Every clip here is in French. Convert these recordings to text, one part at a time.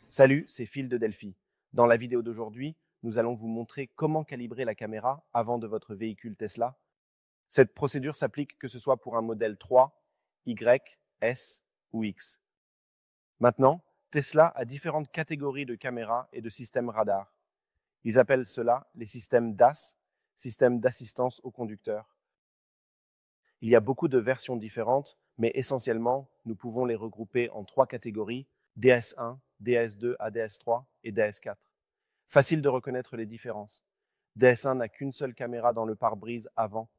Salut, c'est Phil de Delphi. Dans la vidéo d'aujourd'hui, nous allons vous montrer comment calibrer la caméra avant de votre véhicule Tesla. Cette procédure s'applique que ce soit pour un modèle 3, Y, S ou X. Maintenant, Tesla a différentes catégories de caméras et de systèmes radar. Ils appellent cela les systèmes DAS, systèmes d'assistance au conducteur. Il y a beaucoup de versions différentes, mais essentiellement, nous pouvons les regrouper en 3 catégories, DS1, DS2 à DS3 et DS4. Facile de reconnaître les différences. DS1 n'a qu'une seule caméra dans le pare-brise avant.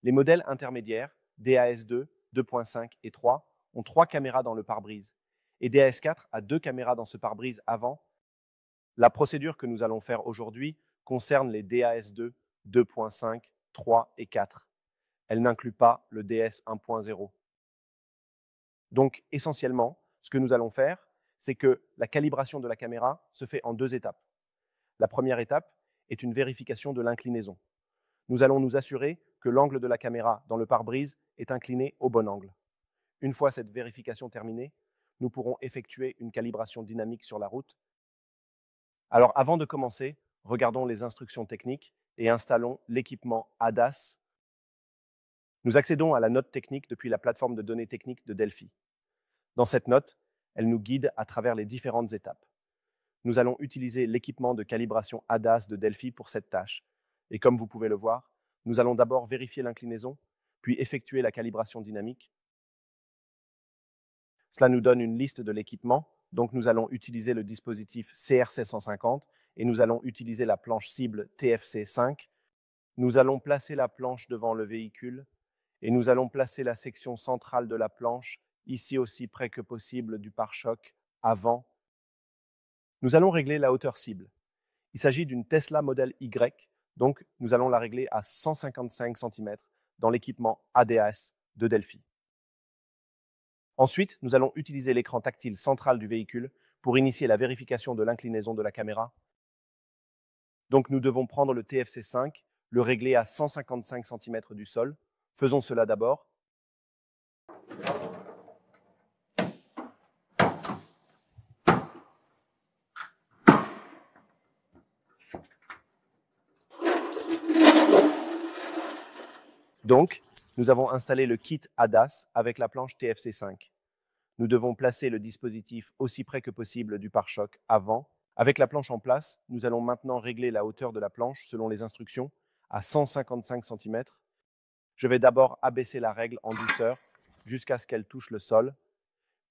Les modèles intermédiaires, DAS2, 2.5 et 3, ont 3 caméras dans le pare-brise. Et DAS4 a 2 caméras dans ce pare-brise avant. La procédure que nous allons faire aujourd'hui concerne les DAS2, 2.5, 3 et 4. Elle n'inclut pas le DS 1.0. Donc, essentiellement, ce que nous allons faire, c'est que la calibration de la caméra se fait en 2 étapes. La première étape est une vérification de l'inclinaison. Nous allons nous assurer que l'angle de la caméra dans le pare-brise est incliné au bon angle. Une fois cette vérification terminée, nous pourrons effectuer une calibration dynamique sur la route. Alors, avant de commencer, regardons les instructions techniques et installons l'équipement ADAS. Nous accédons à la note technique depuis la plateforme de données techniques de Delphi. Dans cette note, elle nous guide à travers les différentes étapes. Nous allons utiliser l'équipement de calibration ADAS de Delphi pour cette tâche. Et comme vous pouvez le voir, nous allons d'abord vérifier l'inclinaison, puis effectuer la calibration dynamique. Cela nous donne une liste de l'équipement, donc nous allons utiliser le dispositif CRC 150 et nous allons utiliser la planche cible TFC 5. Nous allons placer la planche devant le véhicule et nous allons placer la section centrale de la planche ici aussi près que possible du pare-choc avant. Nous allons régler la hauteur cible. Il s'agit d'une Tesla Model Y, donc nous allons la régler à 155 cm dans l'équipement ADAS de Delphi. Ensuite, nous allons utiliser l'écran tactile central du véhicule pour initier la vérification de l'inclinaison de la caméra. Donc nous devons prendre le TFC 5, le régler à 155 cm du sol. Faisons cela d'abord. Donc, nous avons installé le kit ADAS avec la planche TFC 5. Nous devons placer le dispositif aussi près que possible du pare-choc avant. Avec la planche en place, nous allons maintenant régler la hauteur de la planche selon les instructions à 155 cm. Je vais d'abord abaisser la règle en douceur jusqu'à ce qu'elle touche le sol.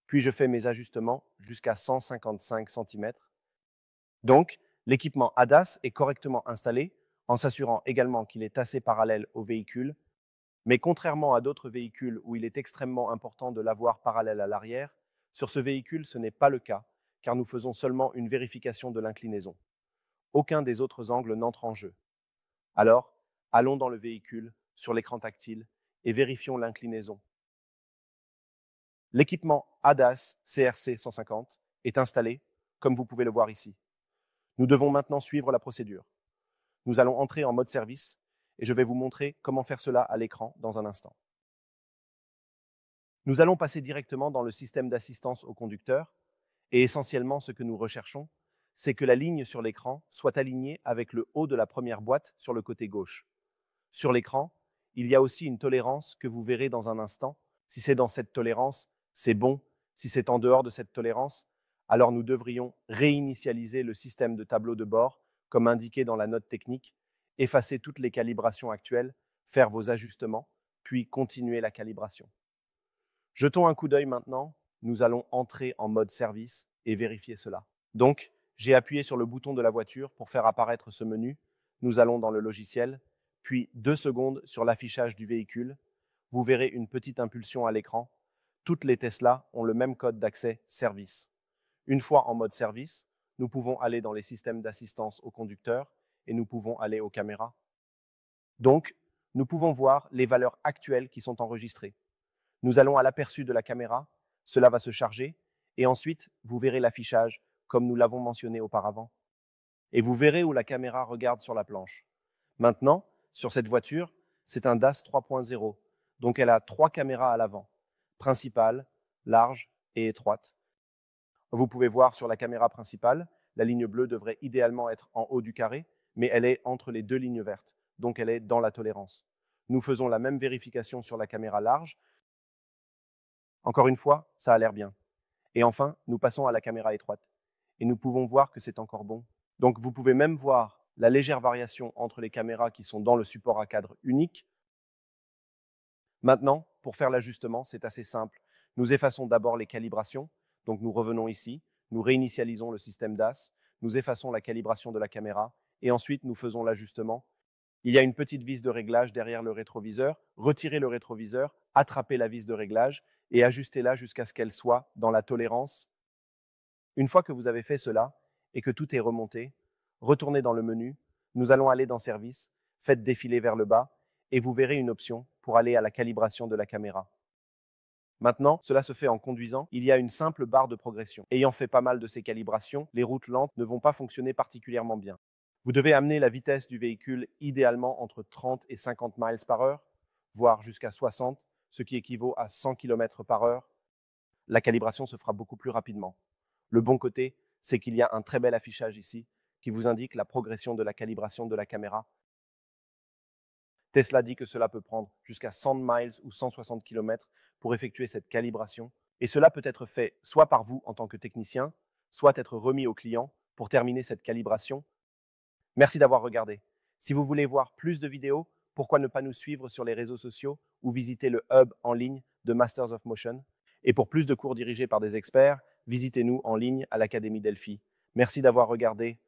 Puis je fais mes ajustements jusqu'à 155 cm. Donc, l'équipement ADAS est correctement installé en s'assurant également qu'il est assez parallèle au véhicule. Mais contrairement à d'autres véhicules où il est extrêmement important de l'avoir parallèle à l'arrière, sur ce véhicule, ce n'est pas le cas, car nous faisons seulement une vérification de l'inclinaison. Aucun des autres angles n'entre en jeu. Alors, allons dans le véhicule, sur l'écran tactile, et vérifions l'inclinaison. L'équipement ADAS CRC 150 est installé, comme vous pouvez le voir ici. Nous devons maintenant suivre la procédure. Nous allons entrer en mode service, et je vais vous montrer comment faire cela à l'écran dans un instant. Nous allons passer directement dans le système d'assistance au conducteur et essentiellement ce que nous recherchons, c'est que la ligne sur l'écran soit alignée avec le haut de la première boîte sur le côté gauche. Sur l'écran, il y a aussi une tolérance que vous verrez dans un instant. Si c'est dans cette tolérance, c'est bon. Si c'est en dehors de cette tolérance, alors nous devrions réinitialiser le système de tableau de bord comme indiqué dans la note technique, effacer toutes les calibrations actuelles, faire vos ajustements, puis continuer la calibration. Jetons un coup d'œil maintenant, nous allons entrer en mode service et vérifier cela. Donc, j'ai appuyé sur le bouton de la voiture pour faire apparaître ce menu. Nous allons dans le logiciel, puis 2 secondes sur l'affichage du véhicule. Vous verrez une petite impulsion à l'écran. Toutes les Tesla ont le même code d'accès service. Une fois en mode service, nous pouvons aller dans les systèmes d'assistance au conducteur et nous pouvons aller aux caméras. Donc, nous pouvons voir les valeurs actuelles qui sont enregistrées. Nous allons à l'aperçu de la caméra, cela va se charger, et ensuite, vous verrez l'affichage, comme nous l'avons mentionné auparavant. Et vous verrez où la caméra regarde sur la planche. Maintenant, sur cette voiture, c'est un DAS 3.0, donc elle a 3 caméras à l'avant, principale, large et étroite. Vous pouvez voir sur la caméra principale, la ligne bleue devrait idéalement être en haut du carré, mais elle est entre les deux lignes vertes, donc elle est dans la tolérance. Nous faisons la même vérification sur la caméra large. Encore une fois, ça a l'air bien. Et enfin, nous passons à la caméra étroite. Et nous pouvons voir que c'est encore bon. Donc vous pouvez même voir la légère variation entre les caméras qui sont dans le support à cadre unique. Maintenant, pour faire l'ajustement, c'est assez simple. Nous effaçons d'abord les calibrations. Donc nous revenons ici, nous réinitialisons le système DAS, nous effaçons la calibration de la caméra et ensuite nous faisons l'ajustement. Il y a une petite vis de réglage derrière le rétroviseur. Retirez le rétroviseur, attrapez la vis de réglage et ajustez-la jusqu'à ce qu'elle soit dans la tolérance. Une fois que vous avez fait cela et que tout est remonté, retournez dans le menu, nous allons aller dans Service, faites défiler vers le bas et vous verrez une option pour aller à la calibration de la caméra. Maintenant, cela se fait en conduisant. Il y a une simple barre de progression. Ayant fait pas mal de ces calibrations, les routes lentes ne vont pas fonctionner particulièrement bien. Vous devez amener la vitesse du véhicule idéalement entre 30 et 50 miles par heure, voire jusqu'à 60, ce qui équivaut à 100 km par heure. La calibration se fera beaucoup plus rapidement. Le bon côté, c'est qu'il y a un très bel affichage ici qui vous indique la progression de la calibration de la caméra. Tesla dit que cela peut prendre jusqu'à 100 miles ou 160 km pour effectuer cette calibration. Et cela peut être fait soit par vous en tant que technicien, soit être remis au client pour terminer cette calibration. Merci d'avoir regardé. Si vous voulez voir plus de vidéos, pourquoi ne pas nous suivre sur les réseaux sociaux ou visiter le hub en ligne de Masters of Motion. Et pour plus de cours dirigés par des experts, visitez-nous en ligne à l'Académie Delphi. Merci d'avoir regardé.